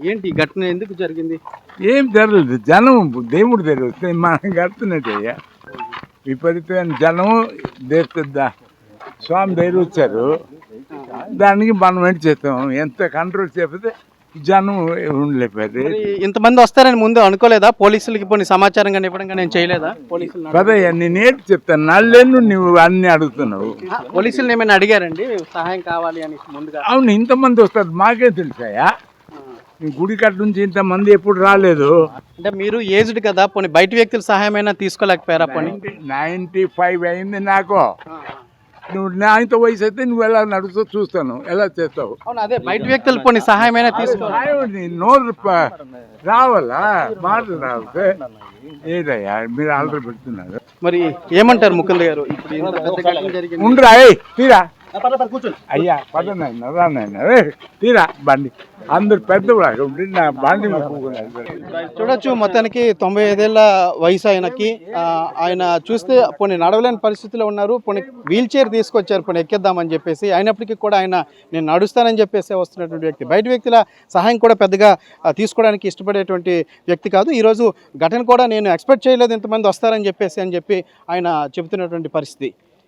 ఏంటి ఈ ఘటన ఎందుకు జరిగింది? ఏం జరగలేదు, జనం దేవుడు జరుగుతుంది మనం కడుతున్నట్టయ్యా. విపరీతమైన జనం దేశ స్వామి దగ్గర వచ్చారు, దానికి మనం ఏంటి చేస్తాం, ఎంత కంట్రోల్ చేపితే జనం ఉండలేపారు. మరి ఇంతమంది వస్తారని ముందు అనుకోలేదా? పోలీసులకి కొన్ని సమాచారం కానీ ఇవ్వడం కానీ నేను చేయలేదా? పోలీసులు పదయ్యా, నేనేంటి చెప్తాను, నల్లేను నువ్వు అన్ని అడుగుతున్నావు. పోలీసులు ఏమైనా అడిగారండి సహాయం కావాలి అని ముందుగా? అవును, ఇంతమంది వస్తారు మాకేం తెలుసాయా, గుడి కట్ట నుంచి ఇంతమంది ఎప్పుడు రాలేదు. అంటే మీరు ఏజ్డ్ కదా, పోనీ బయట వ్యక్తుల సహాయం అయినా తీసుకోలేకపోయారా? పోనీ 95 అయింది నాకు. నువ్వు నా ఇంత వయసు అయితే నువ్వు ఎలా నడుస్తావు చూస్తాను, ఎలా చేస్తావు. అవును, అదే బయట వ్యక్తులు పోనీ సహాయం అయినా తీసుకోవాలి. నోరు రావాలా, మాటలు రావాలి. ఏదయ్యా మీరు ఆర్డర్ పెడుతున్నారు. మరి ఏమంటారు ముకుంద్ గారు? ఇప్పుడు ఇంత పెద్ద ఘటన జరిగింది. ఉండరా తీరా అయ్యా, పదనైనా రానైనా తీరా బండి, అందరు పెద్దవాళ్ళు ఉండి నా బండి చూడొచ్చు. మొత్తానికి 95 ఏళ్ల వయసు ఆయనకి. ఆయన చూస్తే పోనీ నడవలేని పరిస్థితిలో ఉన్నారు. పోనీ వీల్ చైర్ తీసుకొచ్చారు, పోనీ ఎక్కేద్దామని చెప్పేసి. అయినప్పటికీ కూడా ఆయన నేను నడుస్తానని చెప్పేసి వస్తున్నటువంటి వ్యక్తి. బయట వ్యక్తుల సహాయం కూడా పెద్దగా తీసుకోవడానికి ఇష్టపడేటువంటి వ్యక్తి కాదు. ఈరోజు ఘటన కూడా నేను ఎక్స్పెక్ట్ చేయలేదు ఇంతమంది వస్తారని చెప్పి ఆయన చెబుతున్నటువంటి పరిస్థితి.